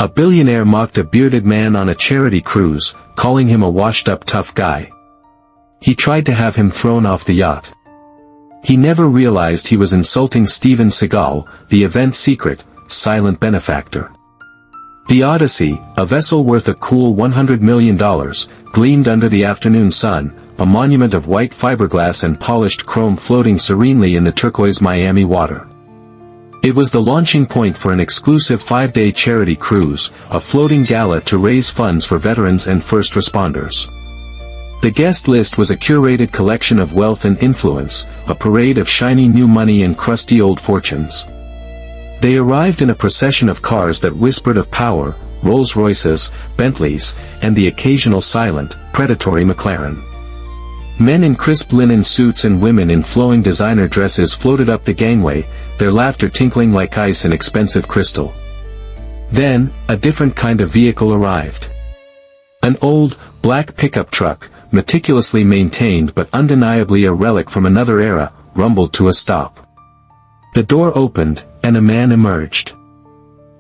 A billionaire mocked a bearded man on a charity cruise, calling him a washed-up tough guy. He tried to have him thrown off the yacht. He never realized he was insulting Steven Seagal, the event secret, silent benefactor. The Odyssey, a vessel worth a cool $100 million, gleamed under the afternoon sun, a monument of white fiberglass and polished chrome floating serenely in the turquoise Miami water. It was the launching point for an exclusive 5-day charity cruise, a floating gala to raise funds for veterans and first responders. The guest list was a curated collection of wealth and influence, a parade of shiny new money and crusty old fortunes. They arrived in a procession of cars that whispered of power, Rolls-Royces, Bentleys, and the occasional silent, predatory McLaren. Men in crisp linen suits and women in flowing designer dresses floated up the gangway, their laughter tinkling like ice in expensive crystal. Then, a different kind of vehicle arrived. An old, black pickup truck, meticulously maintained but undeniably a relic from another era, rumbled to a stop. The door opened, and a man emerged.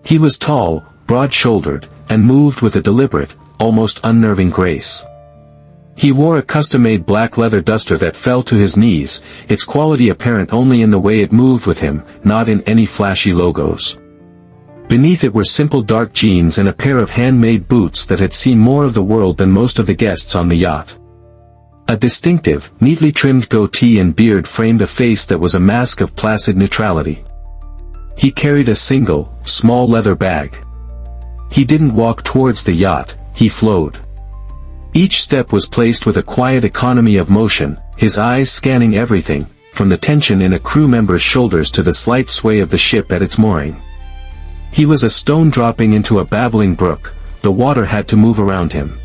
He was tall, broad-shouldered, and moved with a deliberate, almost unnerving grace. He wore a custom-made black leather duster that fell to his knees, its quality apparent only in the way it moved with him, not in any flashy logos. Beneath it were simple dark jeans and a pair of handmade boots that had seen more of the world than most of the guests on the yacht. A distinctive, neatly trimmed goatee and beard framed a face that was a mask of placid neutrality. He carried a single, small leather bag. He didn't walk towards the yacht, he flowed. Each step was placed with a quiet economy of motion, his eyes scanning everything, from the tension in a crew member's shoulders to the slight sway of the ship at its mooring. He was a stone dropping into a babbling brook, the water had to move around him.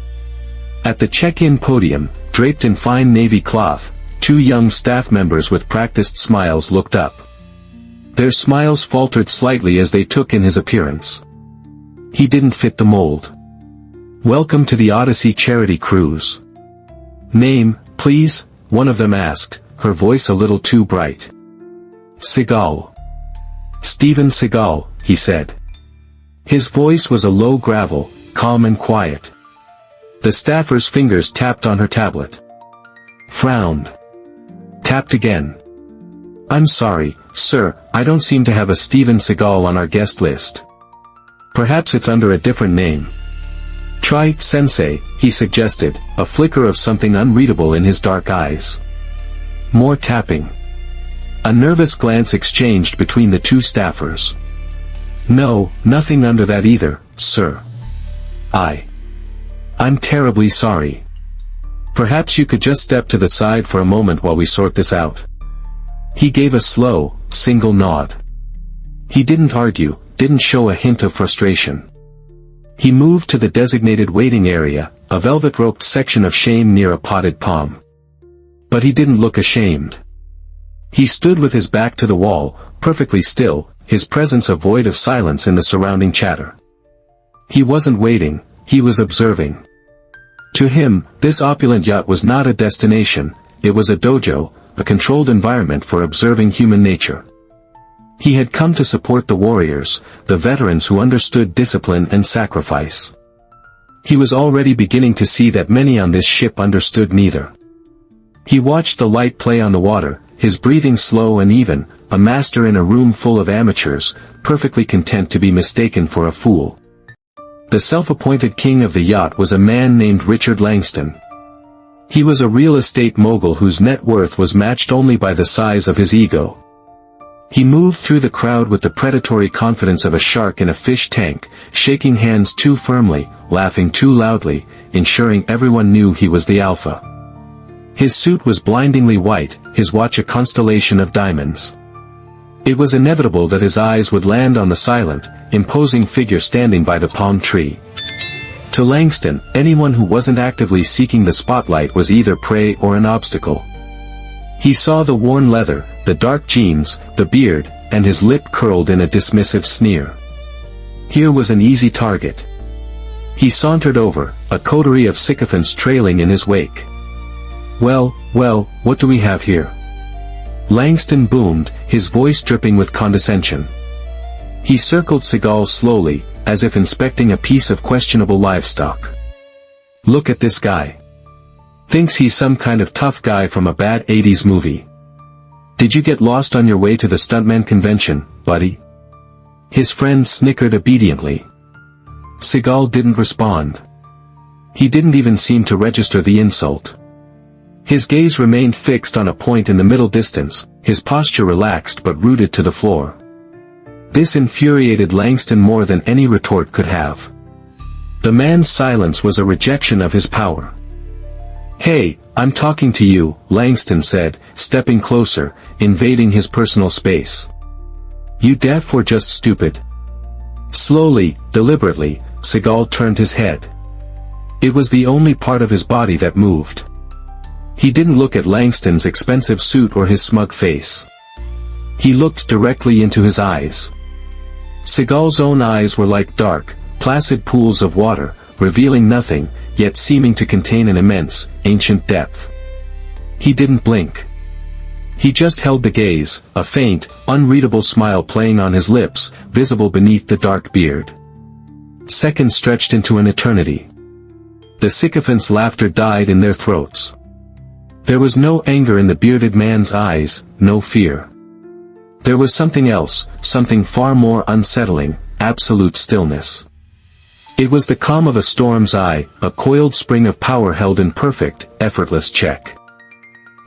At the check-in podium, draped in fine navy cloth, 2 young staff members with practiced smiles looked up. Their smiles faltered slightly as they took in his appearance. He didn't fit the mold. "Welcome to the Odyssey charity cruise." "Name, please?" one of them asked, her voice a little too bright. "Seagal." "Steven Seagal," he said. His voice was a low gravel, calm and quiet. The staffer's fingers tapped on her tablet. Frowned. Tapped again. "I'm sorry, sir, I don't seem to have a Steven Seagal on our guest list. Perhaps it's under a different name." "Try Sensei," he suggested, a flicker of something unreadable in his dark eyes. More tapping. A nervous glance exchanged between the 2 staffers. "No, nothing under that either, sir. I'm terribly sorry. Perhaps you could just step to the side for a moment while we sort this out." He gave a slow, single nod. He didn't argue, didn't show a hint of frustration. He moved to the designated waiting area, a velvet-roped section of shame near a potted palm. But he didn't look ashamed. He stood with his back to the wall, perfectly still, his presence a void of silence in the surrounding chatter. He wasn't waiting, he was observing. To him, this opulent yacht was not a destination, it was a dojo, a controlled environment for observing human nature. He had come to support the warriors, the veterans who understood discipline and sacrifice. He was already beginning to see that many on this ship understood neither. He watched the light play on the water, his breathing slow and even, a master in a room full of amateurs, perfectly content to be mistaken for a fool. The self-appointed king of the yacht was a man named Richard Langston. He was a real estate mogul whose net worth was matched only by the size of his ego. He moved through the crowd with the predatory confidence of a shark in a fish tank, shaking hands too firmly, laughing too loudly, ensuring everyone knew he was the alpha. His suit was blindingly white, his watch a constellation of diamonds. It was inevitable that his eyes would land on the silent, imposing figure standing by the palm tree. To Langston, anyone who wasn't actively seeking the spotlight was either prey or an obstacle. He saw the worn leather, the dark jeans, the beard, and his lip curled in a dismissive sneer. Here was an easy target. He sauntered over, a coterie of sycophants trailing in his wake. Well, what do we have here?" Langston boomed, his voice dripping with condescension. He circled Seagal slowly, as if inspecting a piece of questionable livestock. Look at this guy. Thinks he's some kind of tough guy from a bad 80s movie. Did you get lost on your way to the stuntman convention, buddy? His friends snickered obediently. Seagal didn't respond. He didn't even seem to register the insult. His gaze remained fixed on a point in the middle distance, his posture relaxed but rooted to the floor. This infuriated Langston more than any retort could have. The man's silence was a rejection of his power. Hey, I'm talking to you, Langston said, stepping closer, invading his personal space. You deaf or just stupid? Slowly, deliberately, Seagal turned his head. It was the only part of his body that moved. He didn't look at Langston's expensive suit or his smug face. He looked directly into his eyes. Seagal's own eyes were like dark, placid pools of water, revealing nothing, yet seeming to contain an immense, ancient depth. He didn't blink. He just held the gaze, a faint, unreadable smile playing on his lips, visible beneath the dark beard. Seconds stretched into an eternity. The sycophants' laughter died in their throats. There was no anger in the bearded man's eyes, no fear. There was something else, something far more unsettling, absolute stillness. It was the calm of a storm's eye, a coiled spring of power held in perfect, effortless check.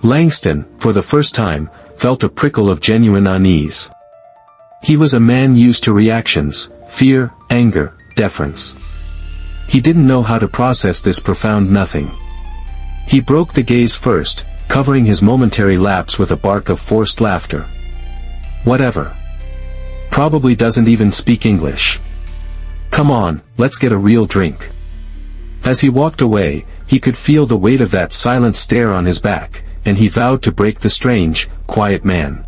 Langston, for the first time, felt a prickle of genuine unease. He was a man used to reactions, fear, anger, deference. He didn't know how to process this profound nothing. He broke the gaze first, covering his momentary lapse with a bark of forced laughter. Whatever. Probably doesn't even speak English. Come on, let's get a real drink. As he walked away, he could feel the weight of that silent stare on his back, and he vowed to break the strange, quiet man.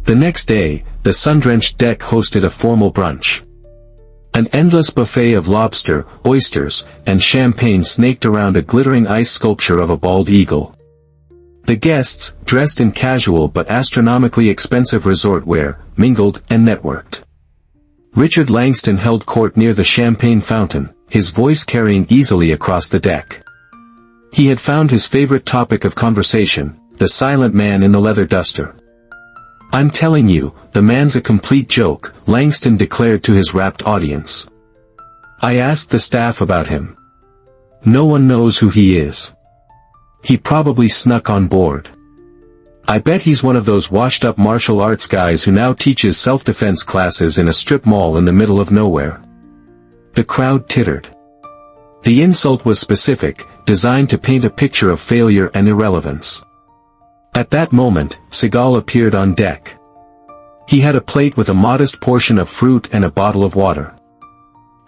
The next day, the sun-drenched deck hosted a formal brunch. An endless buffet of lobster, oysters, and champagne snaked around a glittering ice sculpture of a bald eagle. The guests, dressed in casual but astronomically expensive resort wear, mingled and networked. Richard Langston held court near the champagne fountain, his voice carrying easily across the deck. He had found his favorite topic of conversation, the silent man in the leather duster. I'm telling you, the man's a complete joke, Langston declared to his rapt audience. I asked the staff about him. No one knows who he is. He probably snuck on board. I bet he's one of those washed-up martial arts guys who now teaches self-defense classes in a strip mall in the middle of nowhere. The crowd tittered. The insult was specific, designed to paint a picture of failure and irrelevance. At that moment, Seagal appeared on deck. He had a plate with a modest portion of fruit and a bottle of water.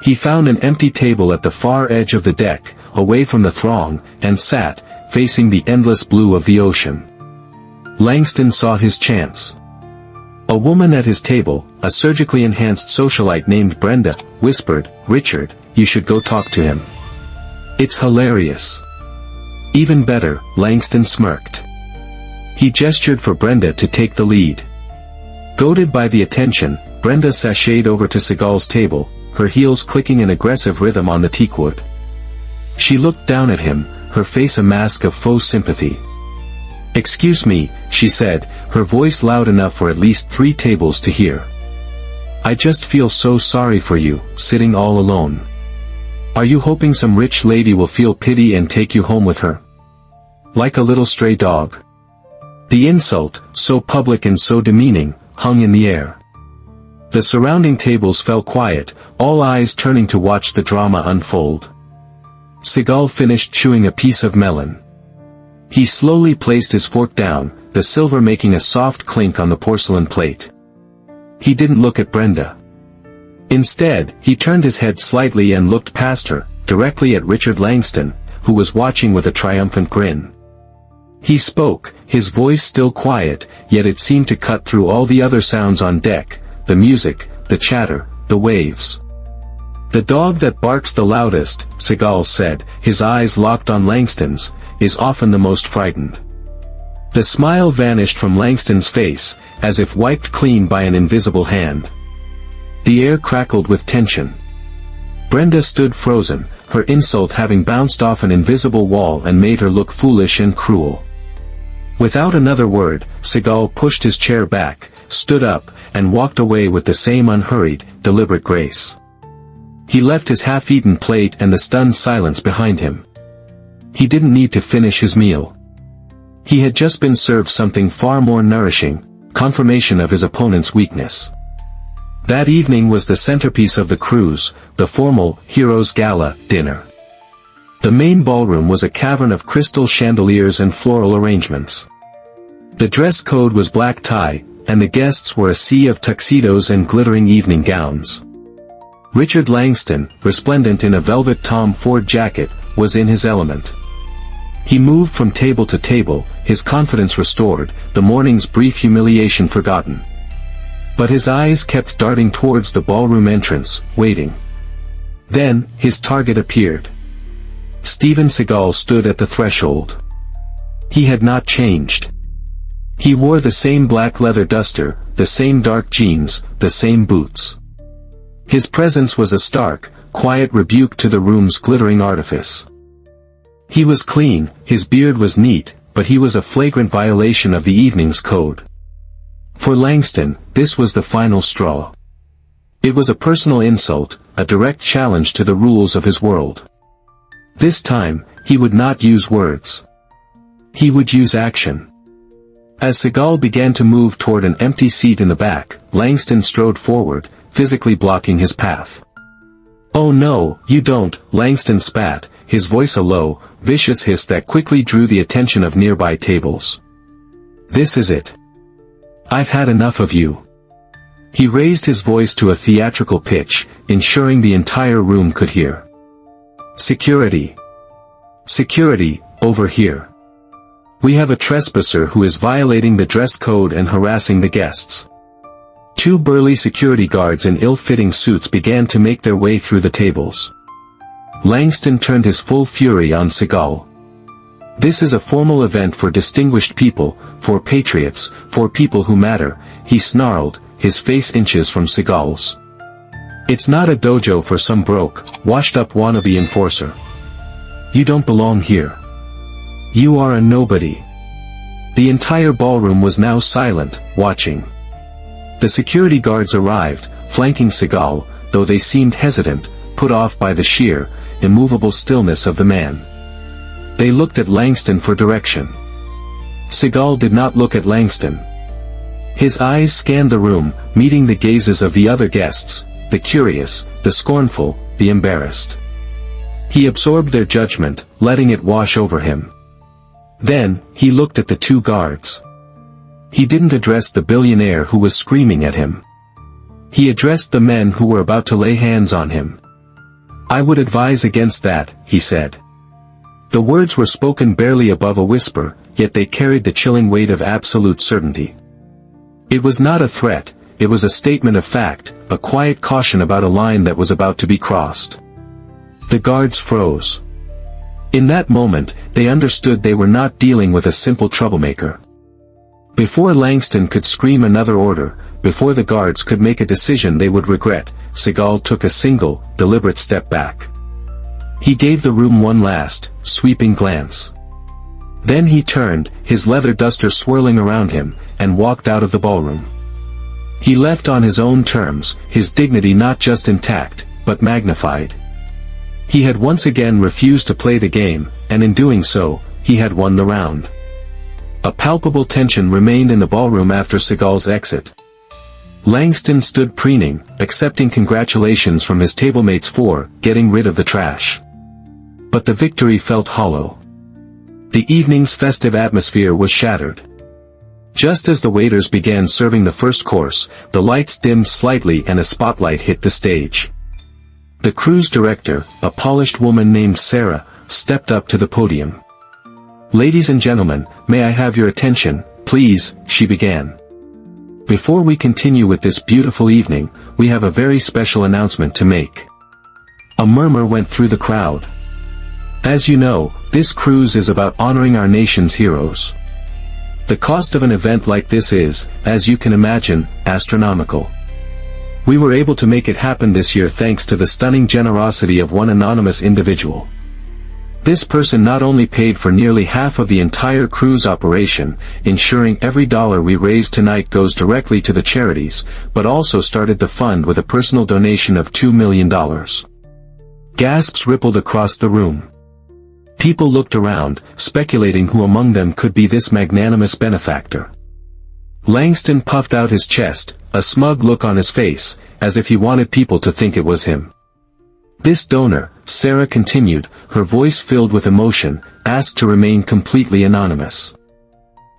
He found an empty table at the far edge of the deck, away from the throng, and sat, facing the endless blue of the ocean. Langston saw his chance. A woman at his table, a surgically enhanced socialite named Brenda, whispered, "Richard, you should go talk to him. It's hilarious." Even better, Langston smirked. He gestured for Brenda to take the lead. Goaded by the attention, Brenda sashayed over to Seagal's table, her heels clicking in aggressive rhythm on the teakwood. She looked down at him, her face a mask of faux sympathy. "Excuse me," she said, her voice loud enough for at least 3 tables to hear. "I just feel so sorry for you, sitting all alone. Are you hoping some rich lady will feel pity and take you home with her? Like a little stray dog?" The insult, so public and so demeaning, hung in the air. The surrounding tables fell quiet, all eyes turning to watch the drama unfold. Seagal finished chewing a piece of melon. He slowly placed his fork down, the silver making a soft clink on the porcelain plate. He didn't look at Brenda. Instead, he turned his head slightly and looked past her, directly at Richard Langston, who was watching with a triumphant grin. He spoke, his voice still quiet, yet it seemed to cut through all the other sounds on deck, the music, the chatter, the waves. "The dog that barks the loudest," Seagal said, his eyes locked on Langston's, "is often the most frightened." The smile vanished from Langston's face, as if wiped clean by an invisible hand. The air crackled with tension. Brenda stood frozen, her insult having bounced off an invisible wall and made her look foolish and cruel. Without another word, Seagal pushed his chair back, stood up, and walked away with the same unhurried, deliberate grace. He left his half-eaten plate and the stunned silence behind him. He didn't need to finish his meal. He had just been served something far more nourishing, confirmation of his opponent's weakness. That evening was the centerpiece of the cruise, the formal, Heroes Gala, dinner. The main ballroom was a cavern of crystal chandeliers and floral arrangements. The dress code was black tie, and the guests were a sea of tuxedos and glittering evening gowns. Richard Langston, resplendent in a velvet Tom Ford jacket, was in his element. He moved from table to table, his confidence restored, the morning's brief humiliation forgotten. But his eyes kept darting towards the ballroom entrance, waiting. Then, his target appeared. Steven Seagal stood at the threshold. He had not changed. He wore the same black leather duster, the same dark jeans, the same boots. His presence was a stark, quiet rebuke to the room's glittering artifice. He was clean, his beard was neat, but he was a flagrant violation of the evening's code. For Langston, this was the final straw. It was a personal insult, a direct challenge to the rules of his world. This time, he would not use words. He would use action. As Seagal began to move toward an empty seat in the back, Langston strode forward, physically blocking his path. "Oh no, you don't," Langston spat, his voice a low, vicious hiss that quickly drew the attention of nearby tables. "This is it. I've had enough of you." He raised his voice to a theatrical pitch, ensuring the entire room could hear. "Security. Security, over here. We have a trespasser who is violating the dress code and harassing the guests." Two burly security guards in ill-fitting suits began to make their way through the tables. Langston turned his full fury on Seagal. "This is a formal event for distinguished people, for patriots, for people who matter," he snarled, his face inches from Seagal's. "It's not a dojo for some broke, washed-up wannabe enforcer. You don't belong here. You are a nobody." The entire ballroom was now silent, watching. The security guards arrived, flanking Seagal, though they seemed hesitant, put off by the sheer, immovable stillness of the man. They looked at Langston for direction. Seagal did not look at Langston. His eyes scanned the room, meeting the gazes of the other guests, the curious, the scornful, the embarrassed. He absorbed their judgment, letting it wash over him. Then, he looked at the two guards. He didn't address the billionaire who was screaming at him. He addressed the men who were about to lay hands on him. "I would advise against that," he said. The words were spoken barely above a whisper, yet they carried the chilling weight of absolute certainty. It was not a threat, it was a statement of fact, a quiet caution about a line that was about to be crossed. The guards froze. In that moment, they understood they were not dealing with a simple troublemaker. Before Langston could scream another order, before the guards could make a decision they would regret, Seagal took a single, deliberate step back. He gave the room one last, sweeping glance. Then he turned, his leather duster swirling around him, and walked out of the ballroom. He left on his own terms, his dignity not just intact, but magnified. He had once again refused to play the game, and in doing so, he had won the round. A palpable tension remained in the ballroom after Seagal's exit. Langston stood preening, accepting congratulations from his tablemates for getting rid of the trash. But the victory felt hollow. The evening's festive atmosphere was shattered. Just as the waiters began serving the first course, the lights dimmed slightly and a spotlight hit the stage. The cruise director, a polished woman named Sarah, stepped up to the podium. "Ladies and gentlemen, may I have your attention, please," she began. "Before we continue with this beautiful evening, we have a very special announcement to make." A murmur went through the crowd. "As you know, this cruise is about honoring our nation's heroes. The cost of an event like this is, as you can imagine, astronomical. We were able to make it happen this year thanks to the stunning generosity of one anonymous individual. This person not only paid for nearly half of the entire cruise operation, ensuring every dollar we raise tonight goes directly to the charities, but also started the fund with a personal donation of $2 million. Gasps rippled across the room. People looked around, speculating who among them could be this magnanimous benefactor. Langston puffed out his chest, a smug look on his face, as if he wanted people to think it was him. This donor, Sarah continued, her voice filled with emotion, asked to remain completely anonymous.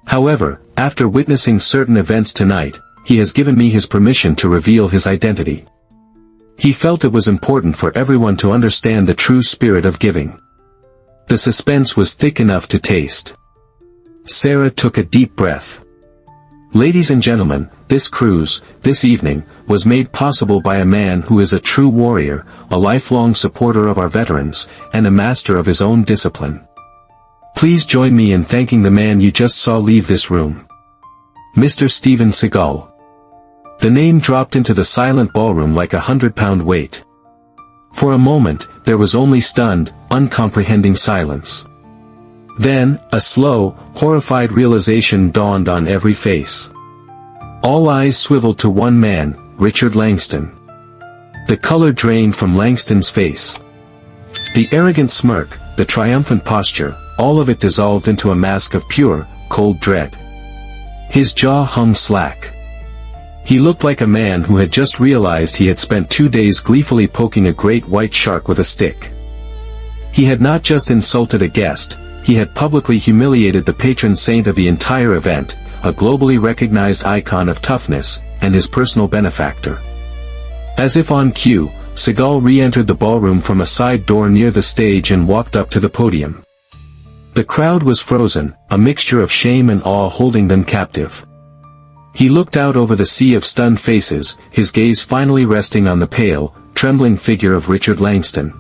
However, after witnessing certain events tonight, he has given me his permission to reveal his identity. He felt it was important for everyone to understand the true spirit of giving. The suspense was thick enough to taste. Sarah took a deep breath. Ladies and gentlemen, this cruise, this evening, was made possible by a man who is a true warrior, a lifelong supporter of our veterans, and a master of his own discipline. Please join me in thanking the man you just saw leave this room. Mr. Steven Seagal. The name dropped into the silent ballroom like a 100-pound weight. For a moment, there was only stunned, uncomprehending silence. Then, a slow, horrified realization dawned on every face. All eyes swiveled to one man, Richard Langston. The color drained from Langston's face. The arrogant smirk, the triumphant posture, all of it dissolved into a mask of pure, cold dread. His jaw hung slack. He looked like a man who had just realized he had spent 2 days gleefully poking a great white shark with a stick. He had not just insulted a guest, he had publicly humiliated the patron saint of the entire event, a globally recognized icon of toughness, and his personal benefactor. As if on cue, Seagal re-entered the ballroom from a side door near the stage and walked up to the podium. The crowd was frozen, a mixture of shame and awe holding them captive. He looked out over the sea of stunned faces, his gaze finally resting on the pale, trembling figure of Richard Langston.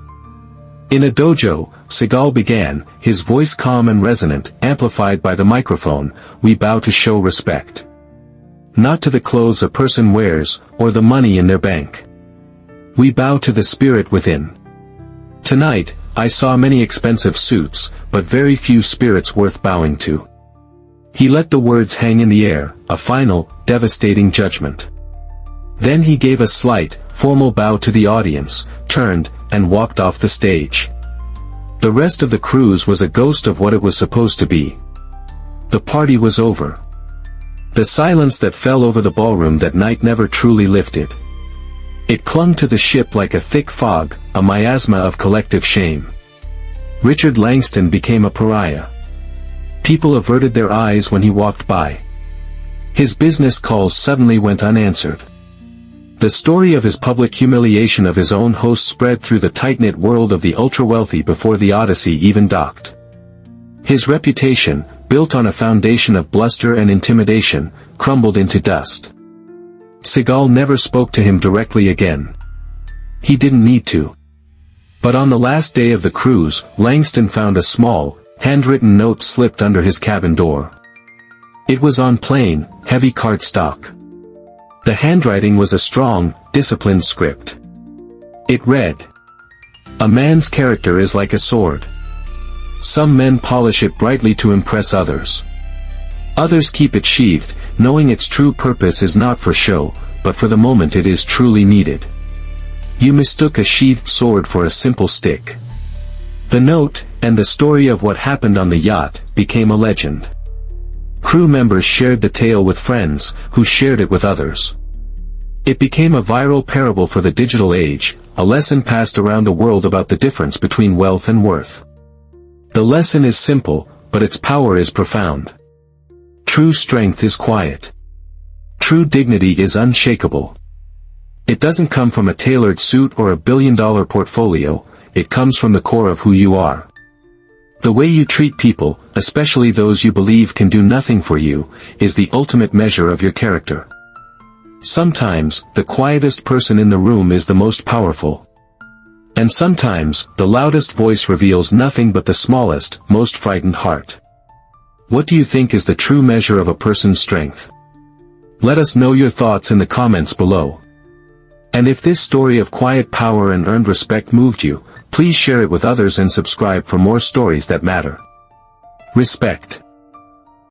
In a dojo, Seagal began, his voice calm and resonant, amplified by the microphone, "We bow to show respect. Not to the clothes a person wears, or the money in their bank. We bow to the spirit within. Tonight, I saw many expensive suits, but very few spirits worth bowing to." He let the words hang in the air, a final, devastating judgment. Then he gave a slight, formal bow to the audience, turned, and walked off the stage. The rest of the cruise was a ghost of what it was supposed to be. The party was over. The silence that fell over the ballroom that night never truly lifted. It clung to the ship like a thick fog, a miasma of collective shame. Richard Langston became a pariah. People averted their eyes when he walked by. His business calls suddenly went unanswered. The story of his public humiliation of his own host spread through the tight-knit world of the ultra-wealthy before the Odyssey even docked. His reputation, built on a foundation of bluster and intimidation, crumbled into dust. Seagal never spoke to him directly again. He didn't need to. But on the last day of the cruise, Langston found a small, handwritten note slipped under his cabin door. It was on plain, heavy cardstock. The handwriting was a strong, disciplined script. It read, "A man's character is like a sword. Some men polish it brightly to impress others. Others keep it sheathed, knowing its true purpose is not for show, but for the moment it is truly needed. You mistook a sheathed sword for a simple stick." The note, and the story of what happened on the yacht, became a legend. Crew members shared the tale with friends, who shared it with others. It became a viral parable for the digital age, a lesson passed around the world about the difference between wealth and worth. The lesson is simple, but its power is profound. True strength is quiet. True dignity is unshakable. It doesn't come from a tailored suit or a billion-dollar portfolio, it comes from the core of who you are. The way you treat people, especially those you believe can do nothing for you, is the ultimate measure of your character. Sometimes, the quietest person in the room is the most powerful. And sometimes, the loudest voice reveals nothing but the smallest, most frightened heart. What do you think is the true measure of a person's strength? Let us know your thoughts in the comments below. And if this story of quiet power and earned respect moved you, please share it with others and subscribe for more stories that matter. Respect.